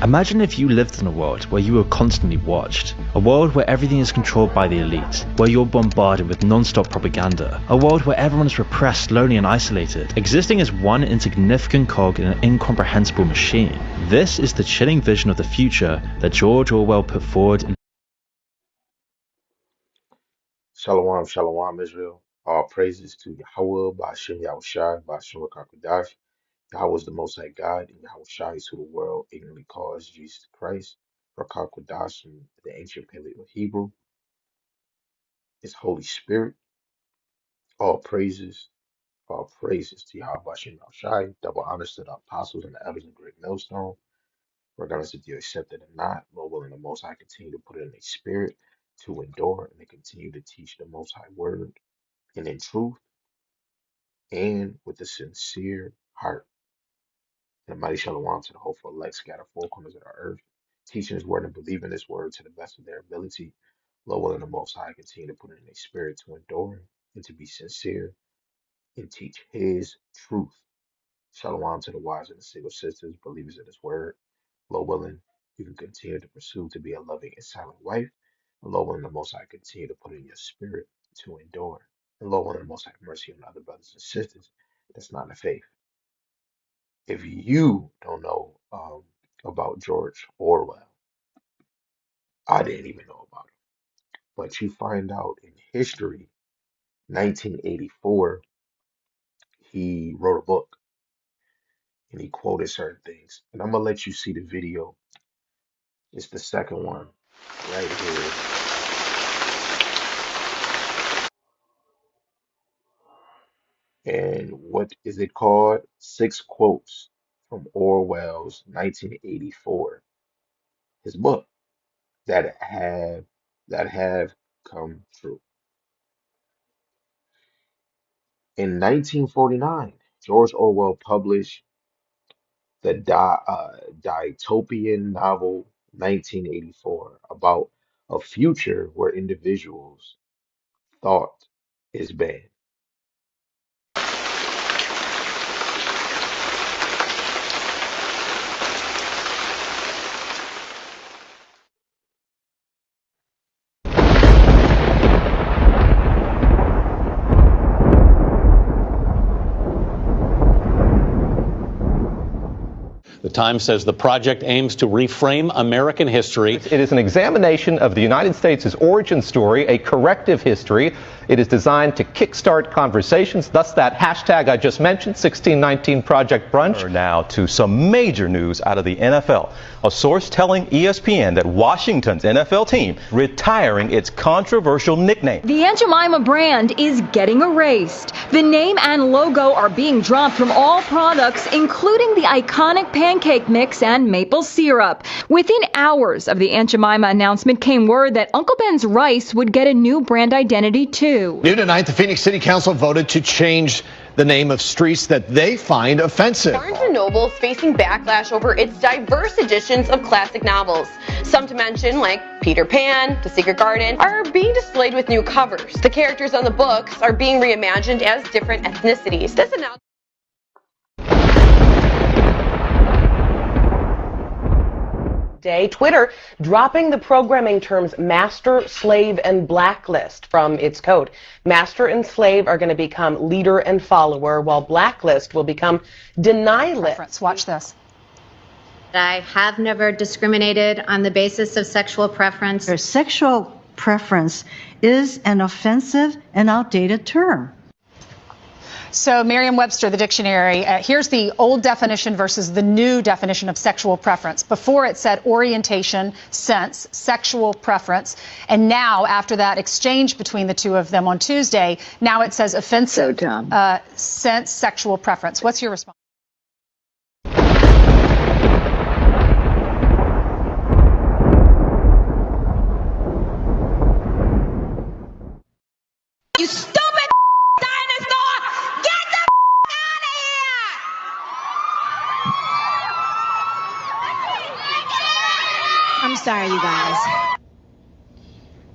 Imagine if you lived in a world where you were constantly watched. A world where everything is controlled by the elite, where you're bombarded with non-stop propaganda. A world where everyone is repressed, lonely and isolated, existing as one insignificant cog in an incomprehensible machine. This is the chilling vision of the future that George Orwell put forward in Shalom, shalom, Israel. All praises to Yahweh, Ba'ashem Yahushai, Ba'ashem Rakakwadash. Yahweh is the Most High God, and Yahushai is who the world ignorantly calls Jesus Christ. Rakakwadash in the ancient Paleo Hebrew is Holy Spirit. All praises to Yahweh, Ba'ashem Yahushai. Double honors to the apostles and the elders in the great millstone. Regardless if you accept it or not, Lord willing, the Most High continue to put it in their spirit to endure and to continue to teach the Most High word and in truth and with a sincere heart. And a mighty shalom to the hopeful elect scattered four corners of the earth, teaching his word and believing his word to the best of their ability. Lord willing, the Most High continue to put it in their spirit to endure and to be sincere and teach his truth. Shalom to the wives and the single sisters, believers in his word. Lord willing, you can continue to pursue to be a loving and silent wife. And Lord willing, the Most High continue to put in your spirit to endure. And Lord willing, the Most High have mercy on other brothers and sisters that's not in the faith. If you don't know about George Orwell, I didn't even know about him. But you find out in history, 1984, he wrote a book and he quoted certain things. And I'm gonna let you see the video. It's the second one right here. And what is it called? 6 quotes from Orwell's 1984, his book that have come true. In 1949, George Orwell published the dystopian novel 1984 about a future where individuals' thought is banned. The Times says the project aims to reframe American history. It is an examination of the United States' origin story, a corrective history. It is designed to kickstart conversations, thus that hashtag I just mentioned, 1619 Project Brunch. Now to some major news out of the NFL. A source telling ESPN that Washington's NFL team retiring its controversial nickname. The Aunt Jemima brand is getting erased. The name and logo are being dropped from all products, including the iconic pancake mix and maple syrup. Within hours of the Aunt Jemima announcement came word that Uncle Ben's rice would get a new brand identity too. New tonight, the Phoenix City Council voted to change the name of streets that they find offensive. Barnes & Noble is facing backlash over its diverse editions of classic novels. Some to mention, like Peter Pan, The Secret Garden, are being displayed with new covers. The characters on the books are being reimagined as different ethnicities. This announcement Day, Twitter dropping the programming terms master, slave, and blacklist from its code. Master and slave are going to become leader and follower, while blacklist will become deny list. Watch this. I have never discriminated on the basis of sexual preference. Their sexual preference is an offensive and outdated term. So Merriam-Webster, the dictionary, here's the old definition versus the new definition of sexual preference. Before it said orientation, sense, sexual preference. And now, after that exchange between the two of them on Tuesday, now it says offensive, sense, sexual preference. What's your response? You stupid dinosaur! Get the out of here! I'm sorry, you guys.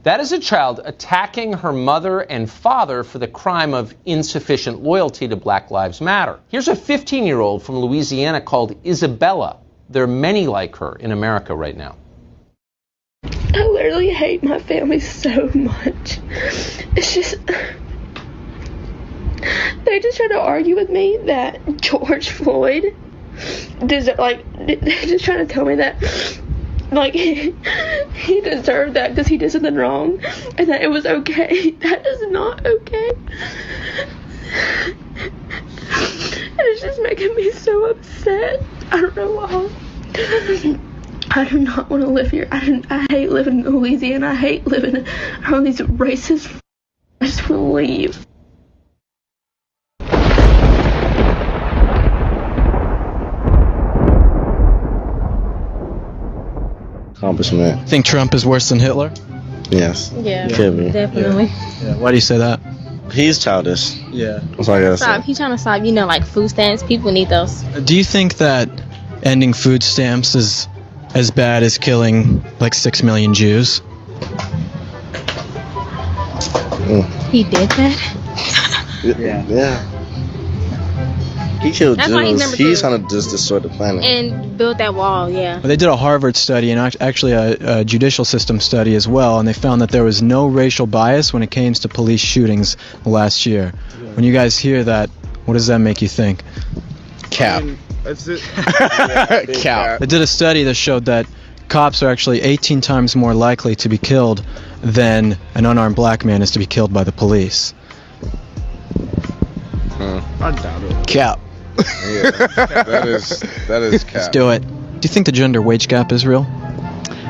That is a child attacking her mother and father for the crime of insufficient loyalty to Black Lives Matter. Here's a 15-year-old from Louisiana called Isabella. There are many like her in America right now. I literally hate my family so much. It's just, they just try to argue with me that George Floyd they're just trying to tell me that, like, he deserved that because he did something wrong, and that it was okay. That is not okay. And it's just making me so upset. I don't know why. I do not want to live here. I hate living in Louisiana. I hate living around these racist. I just want to leave. Accomplishment. Think Trump is worse than Hitler? Yes. Yeah, Could be. definitely. Yeah. Why do you say that? He's childish. Yeah. That's all I gotta say. He's trying to stop, like food stamps. People need those. Do you think that ending food stamps is as bad as killing like 6 million Jews? He did that? Yeah. He killed That's why he's Jews. number He's two. trying to just destroy the planet. And built that wall, yeah. They did a Harvard study and actually a judicial system study as well, and they found that there was no racial bias when it came to police shootings last year. When you guys hear that, what does that make you think? Cap. That's it. Cap. They did a study that showed that cops are actually 18 times more likely to be killed than an unarmed black man is to be killed by the police. I doubt it. Cap. Yeah, that is cap. Let's do it. Do you think the gender wage gap is real?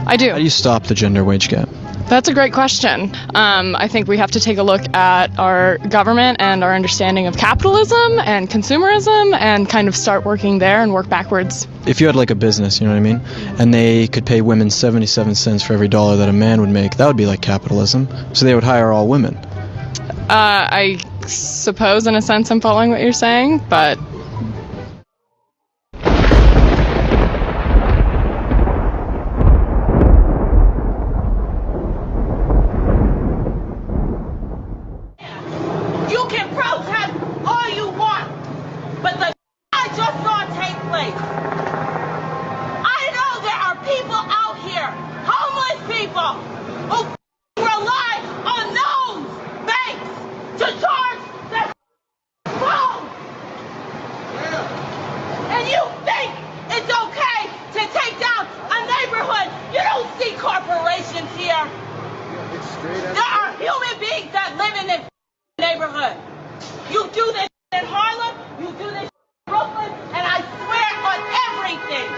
I do. How do you stop the gender wage gap? That's a great question. I think we have to take a look at our government and our understanding of capitalism and consumerism and kind of start working there and work backwards. If you had like a business, you know what I mean, and they could pay women 77 cents for every dollar that a man would make, that would be like capitalism. So they would hire all women. I suppose in a sense I'm following what you're saying, but You can protest all you want, but the I just saw take place. I know there are people out here, homeless people, who rely on those banks to charge their phone. And you think it's okay to take down a neighborhood? You don't see corporations here. There are human beings that live in this neighborhood. You do this in Harlem, you do this in Brooklyn, and I swear on everything.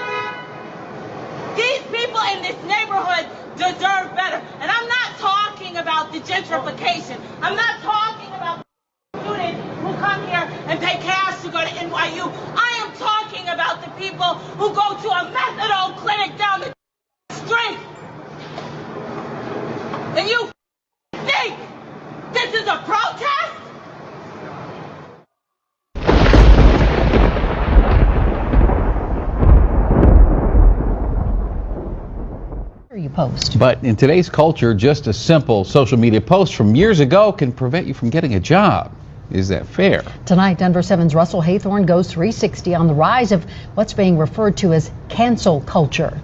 These people in this neighborhood deserve better. And I'm not talking about the gentrification. I'm not talking about students who come here and pay cash to go to NYU. I am talking about the people who go to a methadone clinic down the street. And you think this is a protest? You post. But in today's culture, just a simple social media post from years ago can prevent you from getting a job. Is that fair? Tonight, Denver 7's Russell Haythorne goes 360 on the rise of what's being referred to as cancel culture.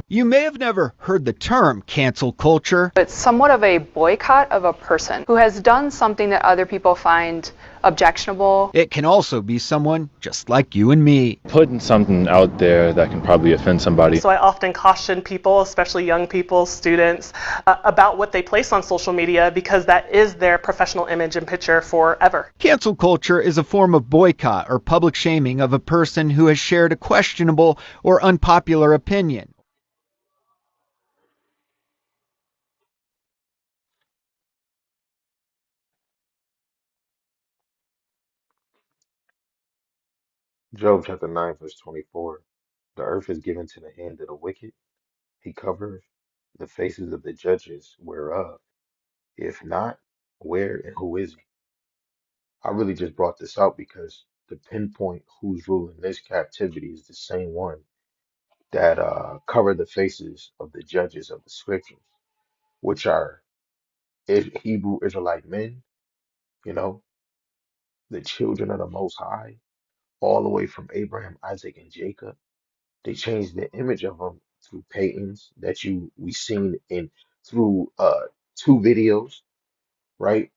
You may have never heard the term cancel culture. It's somewhat of a boycott of a person who has done something that other people find objectionable. It can also be someone just like you and me. Putting something out there that can probably offend somebody. So I often caution people, especially young people, students, about what they place on social media because that is their professional image and picture forever. Cancel culture is a form of boycott or public shaming of a person who has shared a questionable or unpopular opinion. Job chapter 9, verse 24. The earth is given to the hand of the wicked. He covereth the faces of the judges whereof. If not, where and who is he? I really just brought this out because to pinpoint who's ruling this captivity is the same one that covered the faces of the judges of the scriptures, which are Hebrew Israelite men, you know, the children of the Most High, all the way from Abraham, Isaac, and Jacob. They changed the image of him through paintings that we seen in through two videos, right?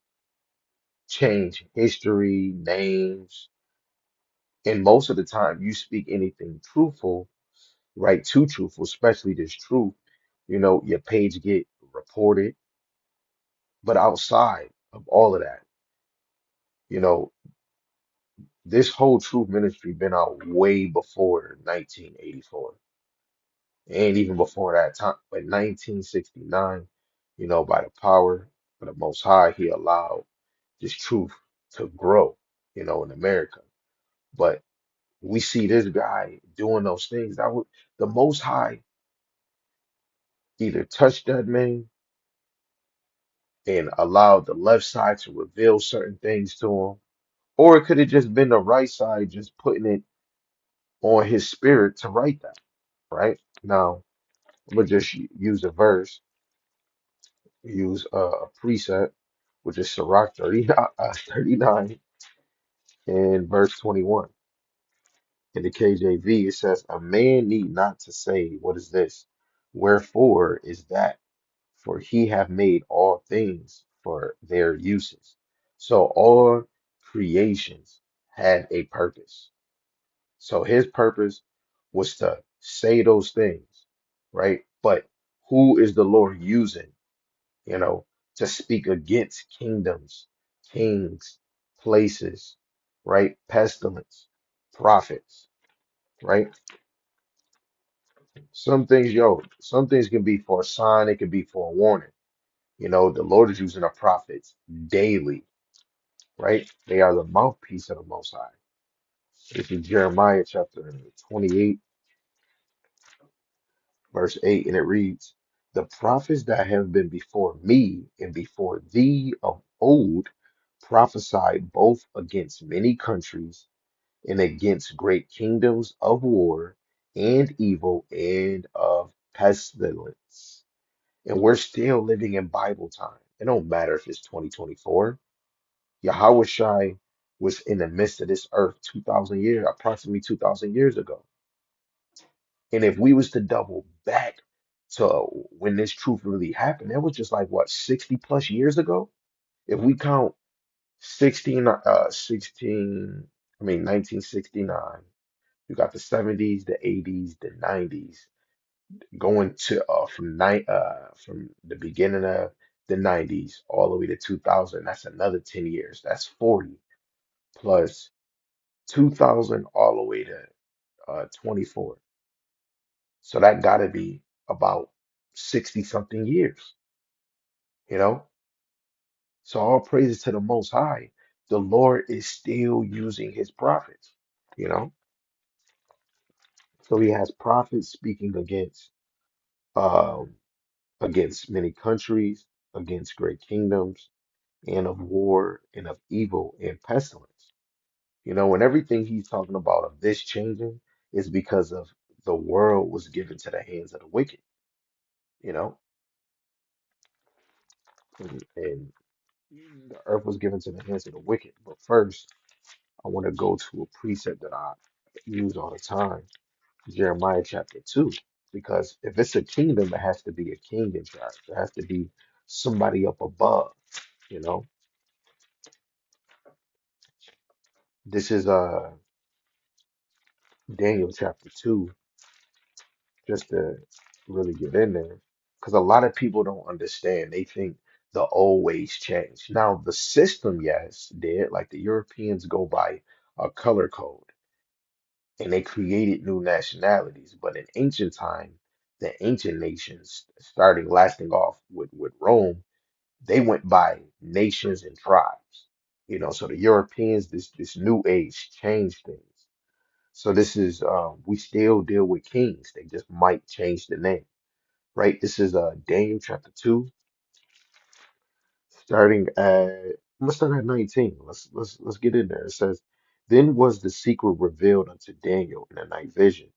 Change history, names, and most of the time you speak anything truthful, right? Too truthful, especially this truth, your page get reported. But outside of all of that, you know, this whole truth ministry been out way before 1984, and even before that time, but 1969, by the power of the Most High, He allowed this truth to grow, in America. But we see this guy doing those things. That would the Most High either touched that man and allowed the left side to reveal certain things to him, or it could have just been the right side just putting it on his spirit to write that. Right now, I'm gonna just use a verse, use a preset, which is Sirach 39 and verse 21. In the KJV, it says, "A man need not to say, what is this? Wherefore is that? For he hath made all things for their uses." So all creations had a purpose. So his purpose was to say those things, right? But who is the Lord using, you know, to speak against kingdoms, kings, places, right? Pestilence, prophets, right? Some things can be for a sign, it can be for a warning. The Lord is using the prophets daily, right? They are the mouthpiece of the Most High. This is Jeremiah chapter 28, verse 8, and it reads, "The prophets that have been before me and before thee of old prophesied both against many countries and against great kingdoms of war and evil and of pestilence." And we're still living in Bible time. It don't matter if it's 2024. Yahweh Shai was in the midst of this earth 2,000 years, approximately 2,000 years ago. And if we was to double back to when this truth really happened, that was just like what, 60 plus years ago? If we count 1969, you got the 70s, the 80s, the 90s, going to from the beginning of the 90s all the way to 2000. That's another 10 years. That's 40 plus 2000 all the way to 24. So that got to be about 60 something years, you know? So all praises to the Most High. The Lord is still using his prophets, you know? So he has prophets speaking um, against many countries, against great kingdoms, and of war and of evil and pestilence. And everything he's talking about of this changing is because of the world was given to the hands of the wicked, you know, and the earth was given to the hands of the wicked. But first, I want to go to a precept that I use all the time, Jeremiah chapter 2, because if it's a kingdom, it has to be a king in charge. There has to be somebody up above, you know. This is Daniel chapter 2, just to really get in there, because a lot of people don't understand. They think the old ways changed. Now, the system, yes, did. Like the Europeans go by a color code and they created new nationalities. But in ancient time, the ancient nations, starting lasting off with Rome, they went by nations and tribes. So the Europeans, this new age changed things. So this is we still deal with kings. They just might change the name, right? This is Daniel chapter 2, starting at I'm gonna start at 19. Let's get in there. It says, "Then was the secret revealed unto Daniel in a night vision.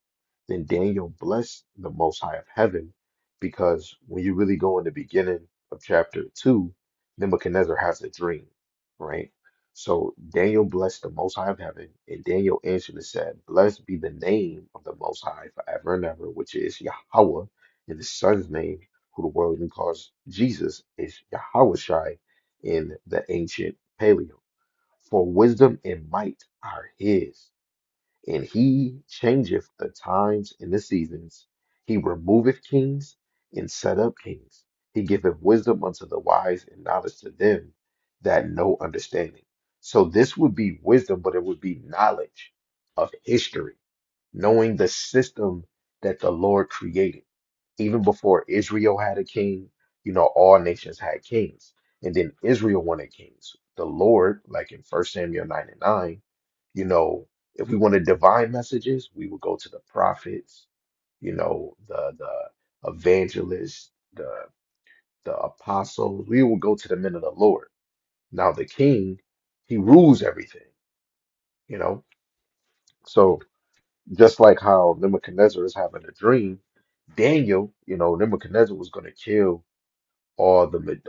Then Daniel blessed the Most High of heaven," because when you really go in the beginning of chapter 2, Nebuchadnezzar has a dream, right? So Daniel blessed the Most High of heaven, and Daniel answered and said, Blessed be the name of the Most High forever and ever, which is Yahweh, and the Son's name, who the world even calls Jesus, is Yahweh in the ancient Paleo. For wisdom and might are his, and he changeth the times and the seasons. He removeth kings and set up kings. He giveth wisdom unto the wise and knowledge to them that know understanding. So this would be wisdom, but it would be knowledge of history, knowing the system that the Lord created. Even before Israel had a king, all nations had kings. And then Israel wanted kings. The Lord, like in 1 Samuel 9 and 9, you know, if we wanted divine messages, we would go to the prophets, the evangelists, the apostles. We would go to the men of the Lord. Now the king, he rules everything, you know. So just like how Nebuchadnezzar is having a dream, Daniel, Nebuchadnezzar was going to kill all the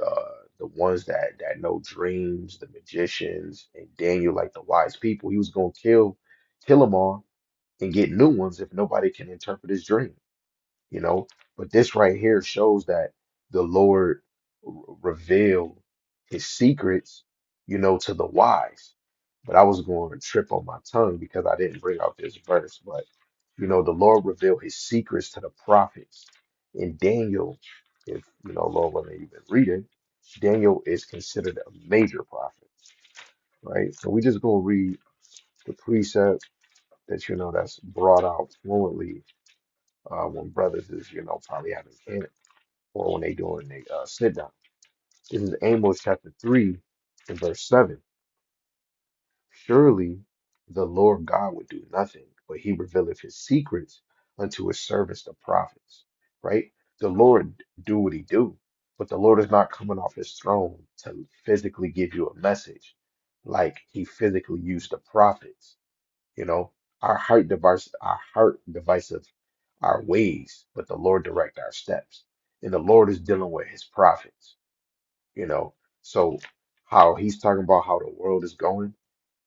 ones that know dreams, the magicians, and Daniel, like the wise people. He was going to kill them all and get new ones if nobody can interpret his dream, you know. But this right here shows that the Lord revealed his secrets, to the wise. But I was going to trip on my tongue because I didn't bring out this verse. But the Lord revealed his secrets to the prophets. In Daniel, if Lord willing, you've been reading, Daniel is considered a major prophet, right? So we just gonna read the precept that that's brought out fluently when brothers is probably having camp or when they doing they sit down. This is Amos chapter 3 and verse 7. Surely the Lord God would do nothing, but he revealeth his secrets unto his servants the prophets. Right? The Lord do what he do, but the Lord is not coming off his throne to physically give you a message like he physically used the prophets. You know, our heart divisive our ways, but the Lord direct our steps. And the Lord is dealing with his prophets, you know. So how he's talking about how the world is going,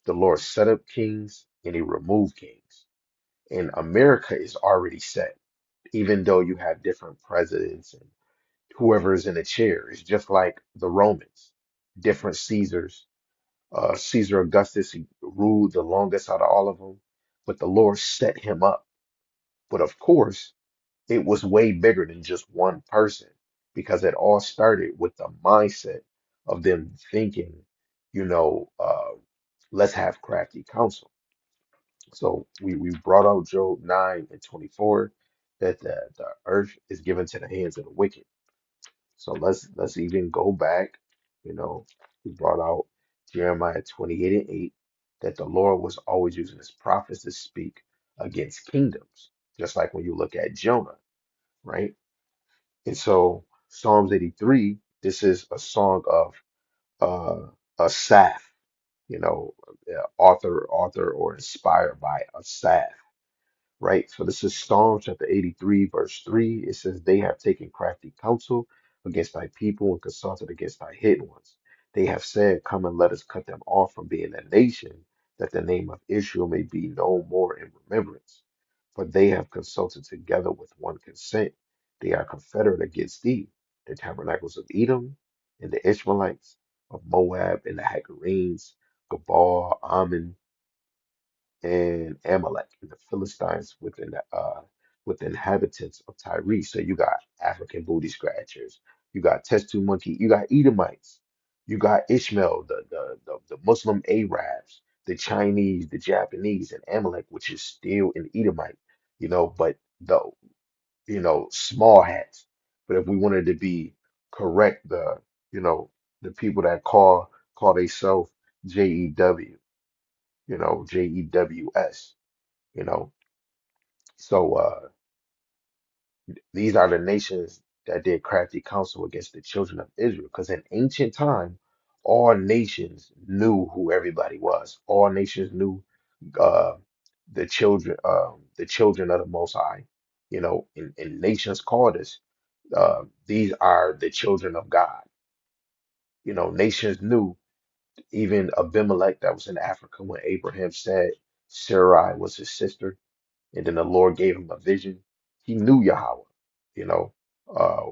the Lord set up kings and he removed kings. And America is already set, even though you have different presidents and whoever is in the chair. It's just like the Romans, different Caesars. Caesar Augustus, he ruled the longest out of all of them, but the Lord set him up. But of course, it was way bigger than just one person because it all started with the mindset of them thinking, let's have crafty counsel. So we brought out Job 9 and 24 that the earth is given to the hands of the wicked. So let's even go back, you know, we brought out Jeremiah 28 and 8 that the Lord was always using his prophets to speak against kingdoms, just like when you look at Jonah, right? And so Psalms 83, this is a song of Asaph, author or inspired by Asaph, right? So this is Psalms chapter 83, verse 3. It says, They have taken crafty counsel against thy people and consulted against thy hidden ones. They have said, Come and let us cut them off from being a nation, that the name of Israel may be no more in remembrance. For they have consulted together with one consent. They are confederate against thee, the tabernacles of Edom, and the Ishmaelites, of Moab, and the Hagarenes, Gabal, Ammon, and Amalek and the Philistines with the inhabitants of Tyre. So you got African booty scratchers, you got Testu monkey, you got Edomites, you got Ishmael, the Muslim Arabs, the Chinese, the Japanese, and Amalek, which is still an Edomite, but the small hats. But if we wanted to be correct, you know the people that call themselves JEW, JEWS, you know. So these are the nations that did crafty counsel against the children of Israel. Because in ancient time, all nations knew who everybody was. All nations knew uh, the children of the Most High. And nations called us. These are the children of God. Nations knew. Even Abimelech that was in Africa when Abraham said Sarai was his sister, and then the Lord gave him a vision. He knew Yahweh, you know.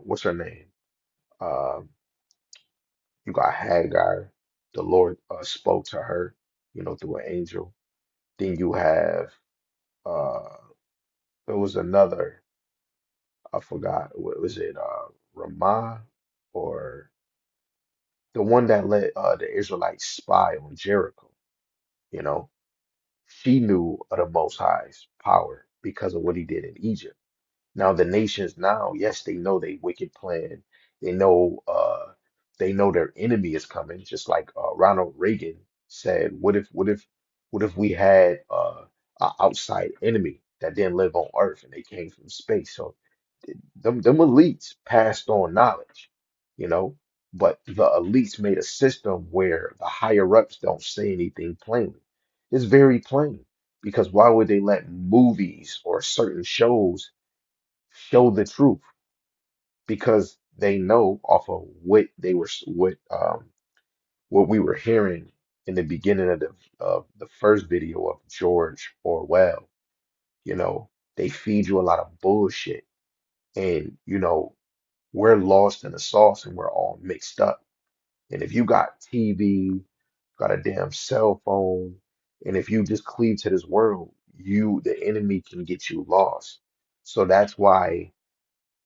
What's her name? Um, you got Hagar. The Lord spoke to her, through an angel. Then you have uh, there was another. I forgot. What was it? Ramah, or the one that let the Israelites spy on Jericho. You know, she knew of the Most High's power because of what he did in Egypt. Now the nations now, yes, they know they wicked plan. They know they know their enemy is coming. Just like Ronald Reagan said, what if we had an outside enemy that didn't live on Earth and they came from space? So them elites passed on knowledge, you know, but the elites made a system where the higher ups don't say anything plainly. It's very plain because why would they let movies or certain shows show the truth? Because they know off of what we were hearing in the beginning of the first video of George Orwell. You know, they feed you a lot of bullshit, and we're lost in the sauce and we're all mixed up. And if you got TV, got a damn cell phone, and if you just cleave to this world, the enemy can get you lost. So that's why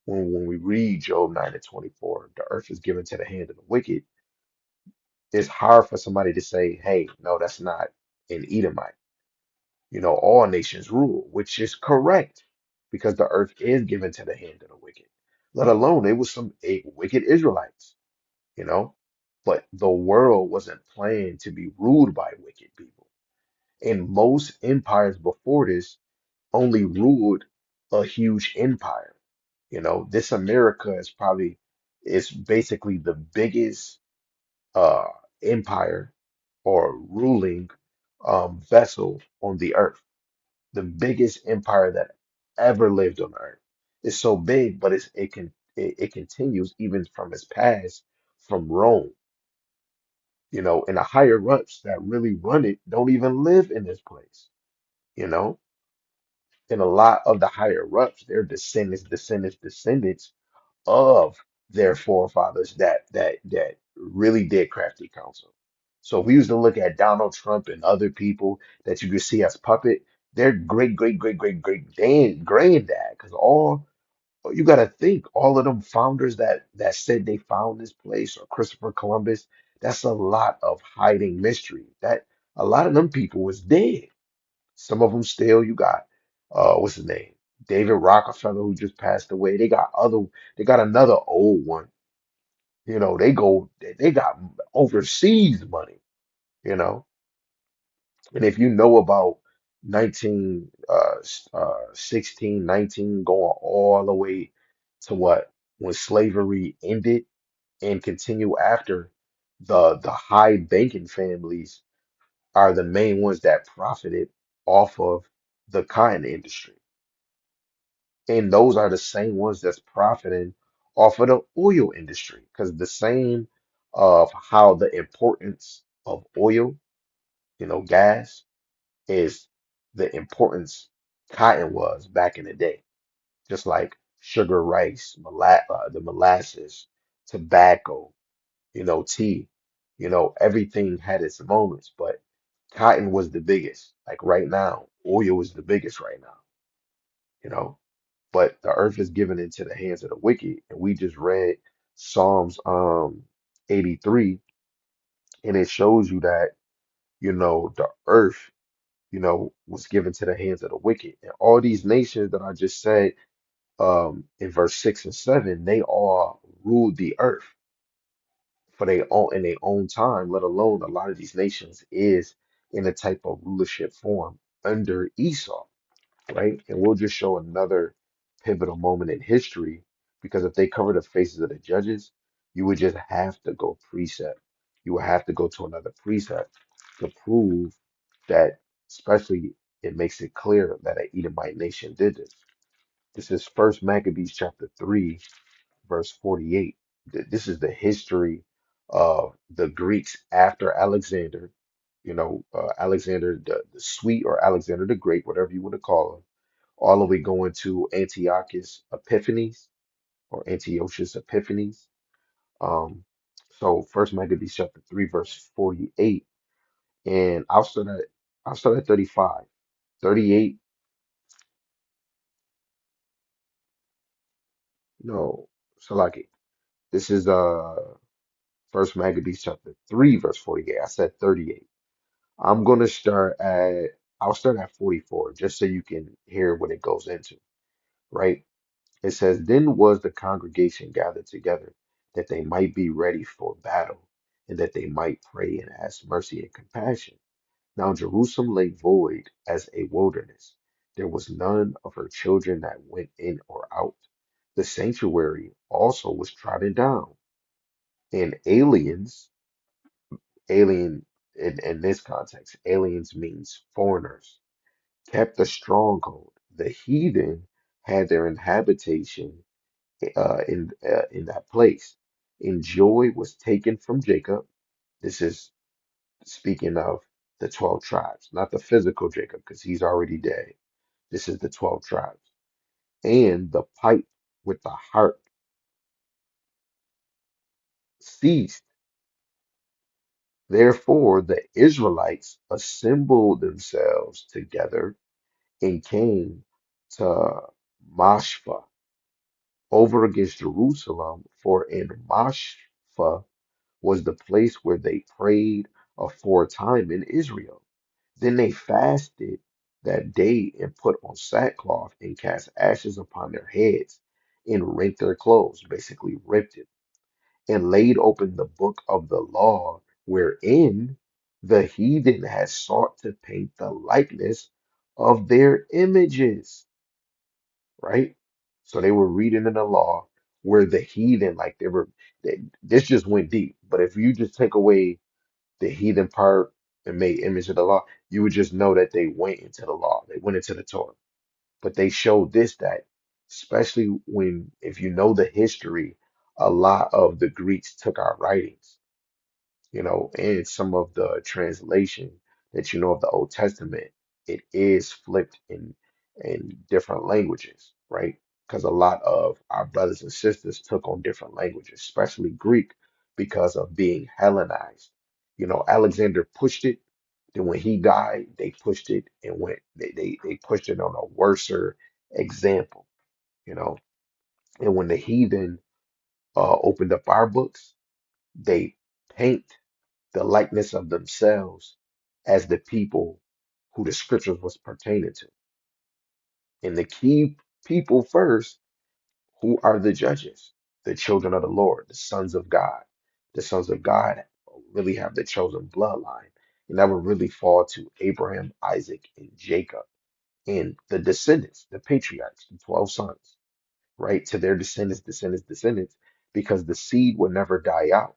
when we read Job 9 and 24, the earth is given to the hand of the wicked, it's hard for somebody to say, hey, no, that's not an Edomite. All nations rule, which is correct because the earth is given to the hand of the wicked. Let alone it was some wicked Israelites, you know. But the world wasn't planned to be ruled by wicked people. And most empires before this only ruled a huge empire. This America is basically the biggest uh empire or ruling vessel on the earth, the biggest empire that ever lived on earth. It's so big, but it continues even from its past, from Rome. And the higher ups that really run it don't even live in this place. You know, and a lot of the higher ups, they're descendants of their forefathers that really did crafty counsel. So if we used to look at Donald Trump and other people that you could see as puppet, their great great great great great granddad, because all you got to think, all of them founders that said they found this place, or Christopher Columbus, that's a lot of hiding mystery. That a lot of them people was dead. Some of them still. You got what's his name? David Rockefeller, who just passed away. They got another old one. They got overseas money, you know. And if you know about 16, 19, going all the way to when slavery ended and continue after, the high banking families are the main ones that profited off of the cotton industry. And those are the same ones that's profiting off of the oil industry. Because the same of how the importance of oil, gas, is the importance cotton was back in the day. Just like sugar, rice, the molasses, tobacco, tea, everything had its moments, but cotton was the biggest. Like right now, oil is the biggest right now, you know. But the earth is given into the hands of the wicked, and we just read Psalms 83, and it shows you that, the earth, was given to the hands of the wicked. And all these nations that I just said in verse 6 and 7, they all ruled the earth for their own in their own time, let alone a lot of these nations is in a type of rulership form under Esau, right? And we'll just show another pivotal moment in history, because if they cover the faces of the judges, you would just have to go precept. You would have to go to another precept to prove that, especially it makes it clear that an Edomite nation did this. This is First Maccabees chapter 3, verse 48. This is the history The Greeks after Alexander, Alexander the Sweet or Alexander the Great, whatever you want to call him, all the way going to Antiochus Epiphanes or Antiochus Epiphanes. Um, so First Maccabees chapter 3, verse 48, and I'll start at 35. 38, no, so like it. This is First Maccabees chapter 3, verse 48. I said 38. I'm gonna start at I'll start at 44 just so you can hear what it goes into, right? It says, Then was the congregation gathered together, that they might be ready for battle, and that they might pray and ask mercy and compassion. Now Jerusalem lay void as a wilderness. There was none of her children that went in or out. The sanctuary also was trodden down, and alien in this context, aliens means foreigners, kept the stronghold. The heathen had their habitation in that place. And joy was taken from Jacob. This is speaking of the 12 tribes, not the physical Jacob, because he's already dead. This is the 12 tribes. And the pipe with the harp ceased. Therefore, the Israelites assembled themselves together and came to Mashpha over against Jerusalem, for in Mashpha was the place where they prayed aforetime in Israel. Then they fasted that day and put on sackcloth and cast ashes upon their heads and rent their clothes, basically ripped it, and laid open the book of the law wherein the heathen had sought to paint the likeness of their images, right? So they were reading in the law where the heathen, like this just went deep. But if you just take away the heathen part and made image of the law, you would just know that they went into the law. They went into the Torah. But they showed this that, especially when, if you know the history, a lot of the Greeks took our writings, and some of the translation that you know of the Old Testament, it is flipped in different languages, right? Because a lot of our brothers and sisters took on different languages, especially Greek, because of being Hellenized. Alexander pushed it. Then when he died, they pushed it and they pushed it on a worser example, you know. And when the heathen opened up our books, they paint the likeness of themselves as the people who the scriptures was pertaining to. And the key people first, who are the judges? The children of the Lord, the sons of God. The sons of God really have the chosen bloodline. And that would really fall to Abraham, Isaac, and Jacob, and the descendants, the patriarchs, the 12 sons, right? To their descendants, descendants, descendants, because the seed will never die out.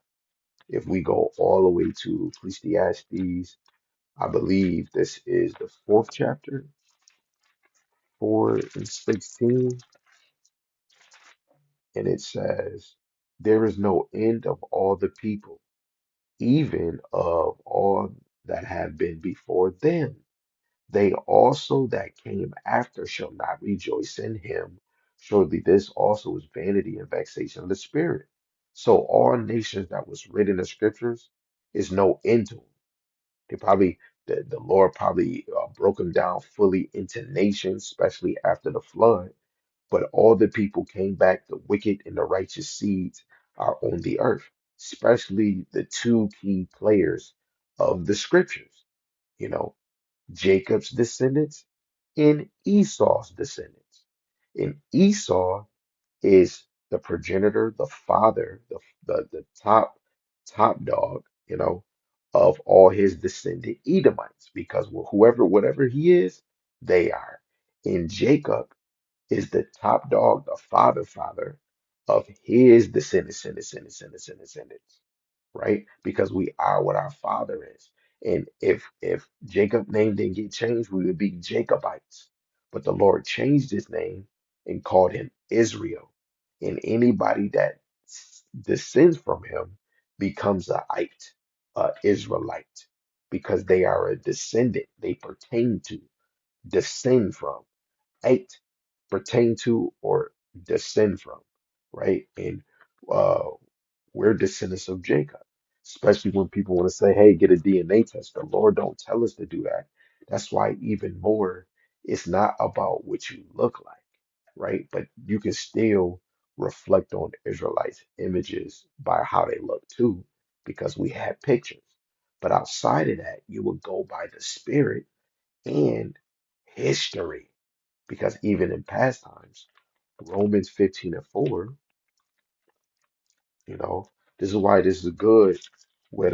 If we go all the way to Ecclesiastes, I believe this is the fourth chapter, 4 and 16, and it says, There is no end of all the people, even of all that have been before them. They also that came after shall not rejoice in him. Surely this also is vanity and vexation of the spirit. So all nations that was written in the scriptures is no end to them. They probably the Lord probably broke them down fully into nations, especially after the flood. But all the people came back. The wicked and the righteous seeds are on the earth, especially the two key players of the scriptures. You know, Jacob's descendants and Esau's descendants. And Esau is the progenitor, the father, the top dog, of all his descendant Edomites, because whatever he is, they are. And Jacob is the top dog, the father of his descendants, right? Because we are what our father is. And if Jacob's name didn't get changed, we would be Jacobites. But the Lord changed his name and called him Israel. And anybody that descends from him, becomes a ite, a Israelite, because they are a descendant. They pertain to, descend from. Ite, pertain to, or descend from, right? And uh, we're descendants of Jacob, especially when people want to say, hey, get a DNA test. The Lord don't tell us to do that. That's why even more, it's not about what you look like, right? But you can still reflect on Israelites' images by how they look too, because we had pictures. But outside of that, you would go by the spirit and history, because even in past times, Romans 15 and 4, you know, this is why this is good what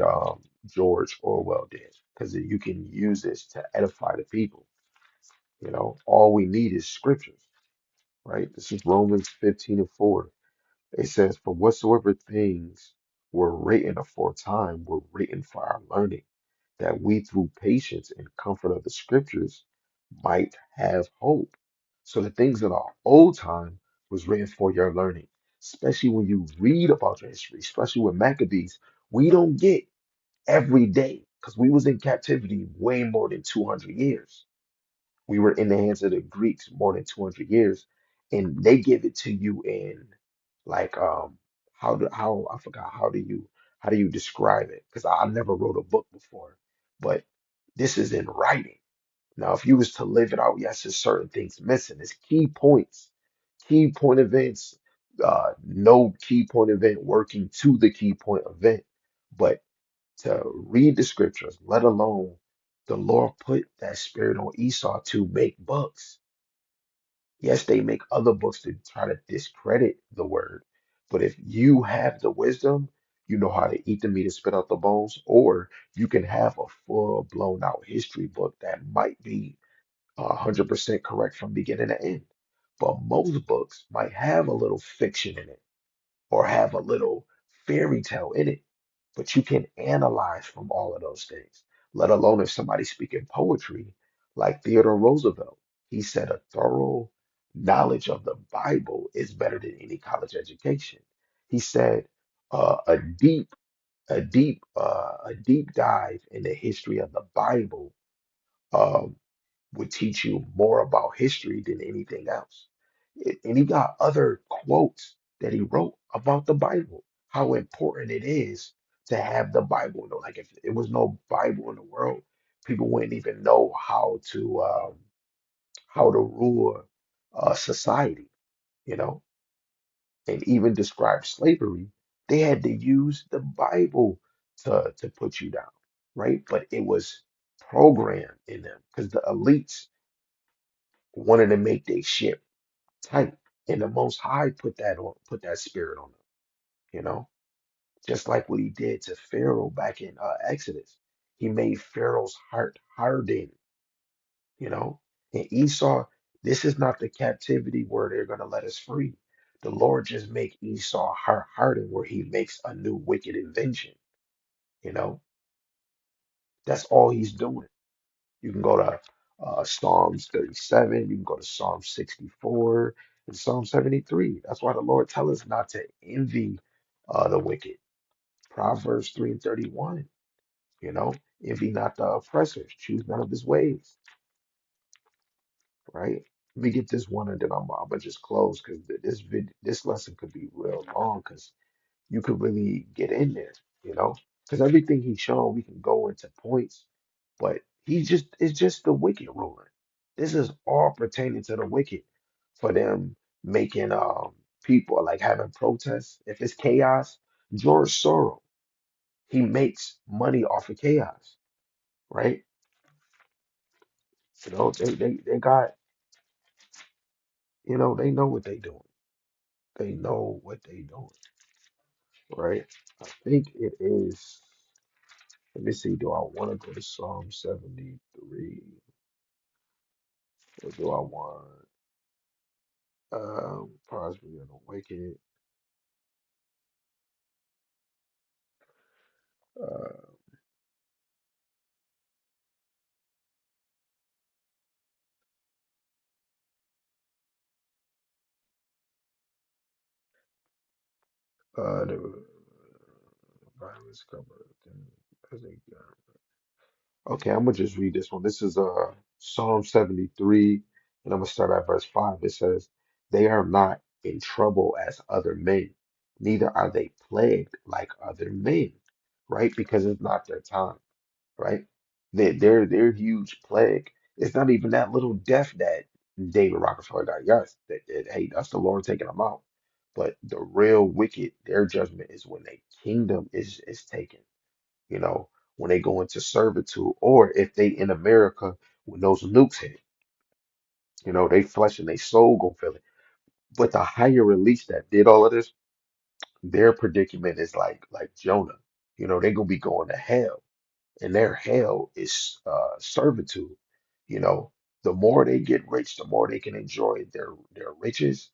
George Orwell did, because you can use this to edify the people. You know, all we need is scriptures, right? This is Romans 15 and 4. It says, for whatsoever things were written aforetime were written for our learning, that we through patience and comfort of the scriptures might have hope. So the things in our old time was written for your learning, especially when you read about your history, especially with Maccabees. We don't get every day because we was in captivity way more than 200 years. We were in the hands of the Greeks more than 200 years, and they give it to you in like how I forgot how do you describe it? Because I never wrote a book before, but this is in writing. Now, if you was to live it out, yes, there's certain things missing. It's key points, key point events, no key point event working to the key point event. But to read the scriptures, let alone the Lord put that spirit on Esau to make books. Yes, they make other books to try to discredit the word. But if you have the wisdom, you know how to eat the meat and spit out the bones, or you can have a full blown out history book that might be 100% correct from beginning to end. But most books might have a little fiction in it or have a little fairy tale in it. But you can analyze from all of those things, let alone if somebody's speaking poetry, like Theodore Roosevelt. He said a thorough knowledge of the Bible is better than any college education. He said a deep dive in the history of the Bible um, would teach you more about history than anything else. And he got other quotes that he wrote about the Bible, how important it is to have the Bible. You know, like if there was no Bible in the world, people wouldn't even know how to rule society, you know, and even describe slavery. They had to use the Bible to put you down, right? But it was programmed in them because the elites wanted to make their ship tight. And the Most High put that spirit on them, you know, just like what he did to Pharaoh back in Exodus. He made Pharaoh's heart harden, you know. And Esau, this is not the captivity where they're going to let us free. The Lord just make Esau heart harden where he makes a new wicked invention, you know. That's all he's doing. You can go to Psalms 37, you can go to Psalm 64 and Psalm 73. That's why the Lord tells us not to envy the wicked. Proverbs 3 and 31, you know, envy not the oppressors, choose none of his ways, right? Let me get this one and then I'm gonna just close because this lesson could be real long because you could really get in there, you know, because everything he's shown, we can go into points, but it's just the wicked ruling. This is all pertaining to the wicked for them making people like having protests. If it's chaos, George Soros, he makes money off of chaos, right? You know, they got, you know, they know what they doing. They know what they doing, right? I think it is. Let me see. Do I want to go to Psalm 73 or do I want Prosperity and the Wicked? Uh, the violence covered as a Okay, I'm gonna just read this one. This is Psalm 73, and I'm gonna start at verse 5. It says, "They are not in trouble as other men, neither are they plagued like other men," right? Because it's not their time, right? Their huge plague. It's not even that little death that David Rockefeller got. Yes, hey, that's the Lord taking them out. But the real wicked, their judgment is when a kingdom is taken, you know, when they go into servitude, or if they in America when those nukes hit, they flesh and they soul gonna feel it. But the higher release that did all of this, their predicament is like Jonah. They gonna be going to hell, and their hell is servitude. You know, the more they get rich, the more they can enjoy their riches,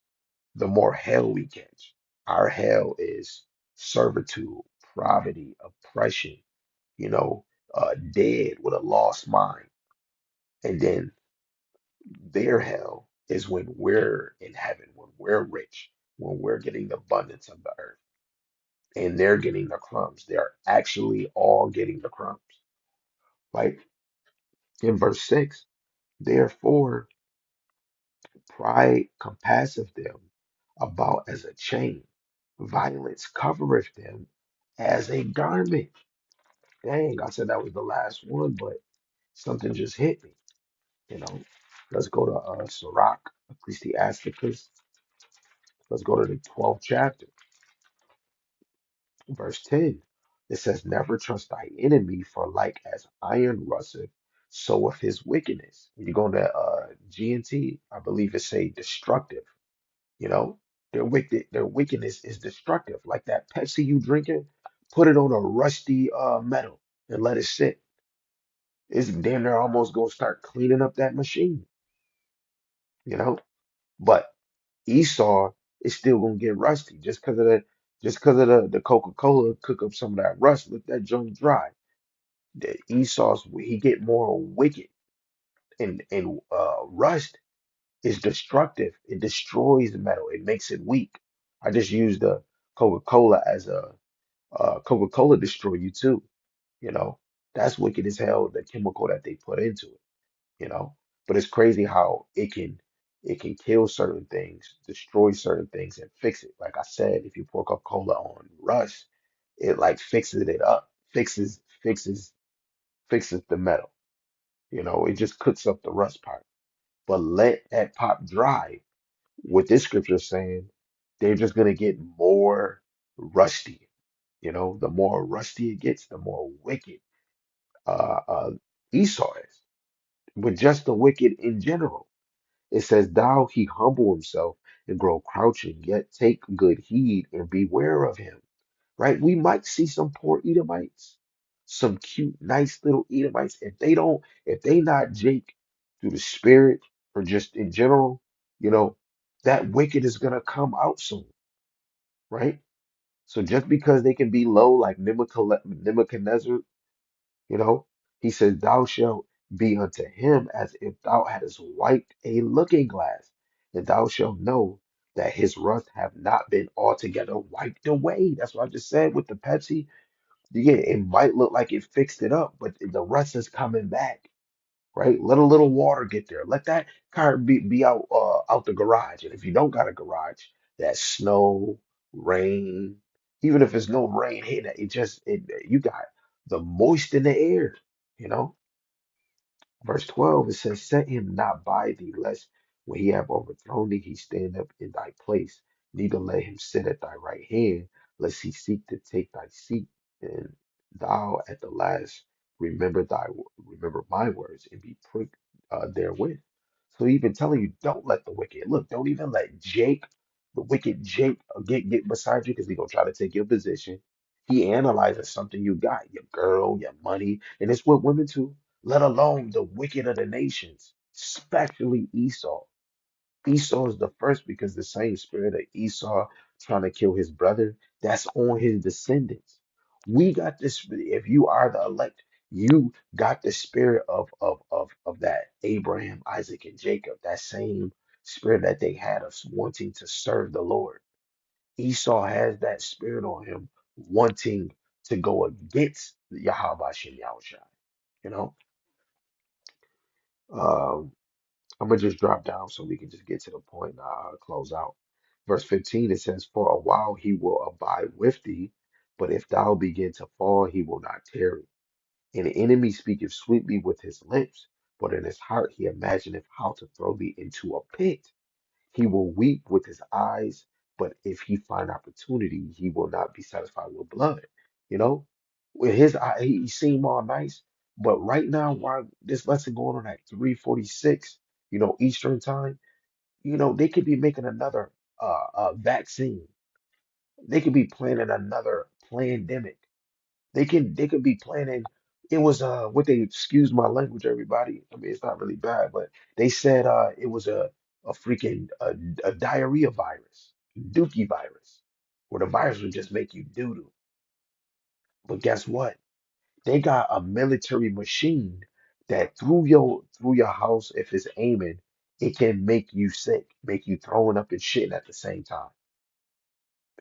the more hell we catch. Our hell is servitude, poverty, oppression, dead with a lost mind. And then their hell is when we're in heaven, when we're rich, when we're getting the abundance of the earth, and they're getting the crumbs. They're actually all getting the crumbs. Like in verse 6, therefore pride compasseth them about as a chain, violence covereth them as a garment. Dang, I said that was the last one, but something just hit me. You know, let's go to Sirach, Ecclesiasticus. Let's go to the 12th chapter, verse 10. It says, "Never trust thy enemy, for like as iron rusteth, so with his wickedness." When you go to G&T, I believe it say destructive. You know, their wickedness is destructive. Like that Pepsi you drinking, put it on a rusty metal and let it sit. It's damn near almost gonna start cleaning up that machine. You know, but Esau is still gonna get rusty just because of the Coca-Cola cook up some of that rust, let that junk dry. The Esau's he get more wicked, and rust is destructive. It destroys the metal. It makes it weak. I just used the Coca-Cola as a Coca-Cola destroy you too. You know, that's wicked as hell, the chemical that they put into it, you know. But it's crazy how it can kill certain things, destroy certain things, and fix it. Like I said, if you pour Coca-Cola on rust, it like fixes it up, fixes the metal. It just cooks up the rust part. But let that pot dry. What this scripture is saying, they're just gonna get more rusty. The more rusty it gets, the more wicked Esau is. But just the wicked in general. It says, "Thou he humble himself and grow crouching, yet take good heed and beware of him." Right? We might see some poor Edomites, some cute, nice little Edomites. If they not Jake through the spirit or just in general, you know, that wicked is gonna come out soon, right? So just because they can be low like Nebuchadnezzar, you know, he says, "Thou shalt be unto him as if thou hadst wiped a looking glass, and thou shalt know that his rust have not been altogether wiped away." That's what I just said with the Pepsi. Yeah, it might look like it fixed it up, but the rust is coming back, right? Let a little water get there. Let that car be out the garage. And if you don't got a garage, that snow, rain, even if it's no rain hitting it, you got the moist in the air, you know? Verse 12, it says, "Set him not by thee, lest when he have overthrown thee, he stand up in thy place. Neither let him sit at thy right hand, lest he seek to take thy seat. And thou at the last remember my words and be pricked therewith." So even telling you, don't let the wicked look. Don't even let Jake, the wicked Jake, get beside you because he gonna try to take your position. He analyzes something you got, your girl, your money, and it's with women too, let alone the wicked of the nations, especially Esau. Esau is the first because the same spirit of Esau trying to kill his brother, that's on his descendants. We got this, if you are the elect, you got the spirit of that Abraham, Isaac, and Jacob, that same spirit that they had of wanting to serve the Lord. Esau has that spirit on him, wanting to go against Yahweh Shem Yahushai. You know, um, I'm gonna just drop down so we can just get to the point. Close out. Verse 15 it says, "For a while he will abide with thee, but if thou begin to fall, he will not tarry. An enemy speaketh sweetly with his lips, but in his heart he imagineth how to throw thee into a pit. He will weep with his eyes, but if he find opportunity, he will not be satisfied with blood." You know, with his eye, he seem all nice, but right now, while this lesson going on at 3:46, Eastern time, they could be making another vaccine. They could be planning another pandemic. They could be planning. It was what they excuse my language, everybody. I mean, it's not really bad, but they said it was a freaking a diarrhea virus, dookie virus, where the virus would just make you doo doo. But guess what? They got a military machine that through your house, if it's aiming, it can make you sick, make you throwing up and shitting at the same time.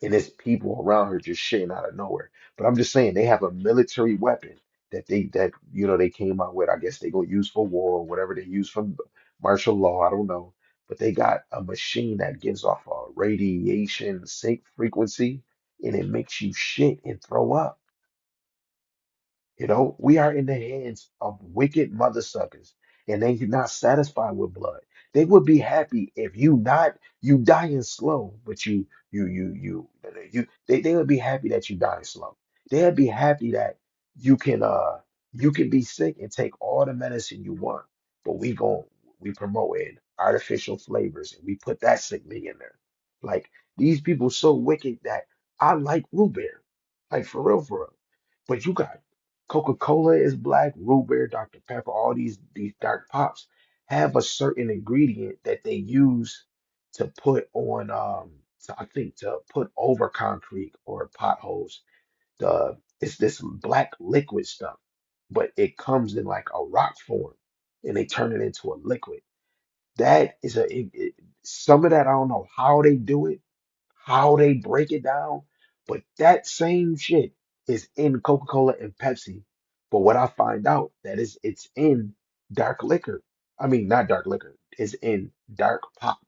And there's people around her just shitting out of nowhere. But I'm just saying they have a military weapon that they came out with. I guess they gonna use for war or whatever they use for martial law. I don't know. But they got a machine that gives off a radiation sync frequency and it makes you shit and throw up. We are in the hands of wicked mother suckers, and they are not satisfied with blood. They would be happy if you dying slow, but they would be happy that you dying slow. They'd be happy that you can you can be sick and take all the medicine you want, but we promoting artificial flavors and we put that sickening in there. Like these people so wicked that I like root beer, like for real, for real. But you got Coca-Cola is black, root beer, Dr. Pepper, all these dark pops have a certain ingredient that they use to put on I think to put over concrete or potholes. It's this black liquid stuff, but it comes in like a rock form and they turn it into a liquid. That is some of that I don't know how they do it, how they break it down, but that same shit is in Coca-Cola and Pepsi. But what I find out that is it's in dark liquor. I mean, not dark liquor. It's in dark pop.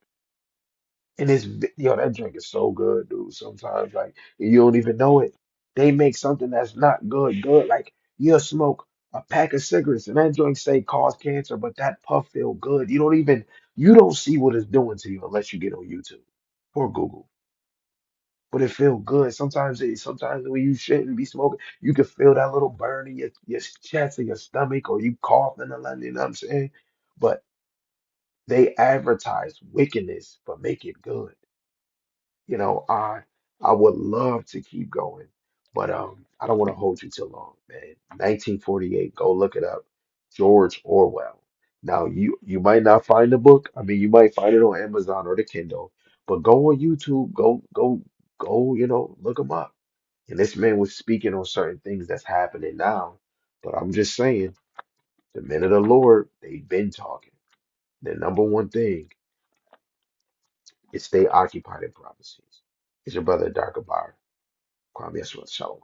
And that drink is so good, dude. Sometimes like you don't even know it. They make something that's not good good. Like you'll smoke a pack of cigarettes and that joint say cause cancer, but that puff feel good. You don't see what it's doing to you unless you get on YouTube or Google. But it feel good. Sometimes when you shouldn't be smoking, you can feel that little burn in your chest or your stomach, or you coughing a lot. You know what I'm saying? But they advertise wickedness but make it good. I would love to keep going, but I don't want to hold you too long, man. 1948, go look it up. George Orwell. Now you might not find the book. I mean, you might find it on Amazon or the Kindle, but go on YouTube, go, look him up. And this man was speaking on certain things that's happening now. But I'm just saying, the men of the Lord, they've been talking. The number one thing is stay occupied in prophecies. It's your brother Dark Abar. Kwame Yeshua Shalom.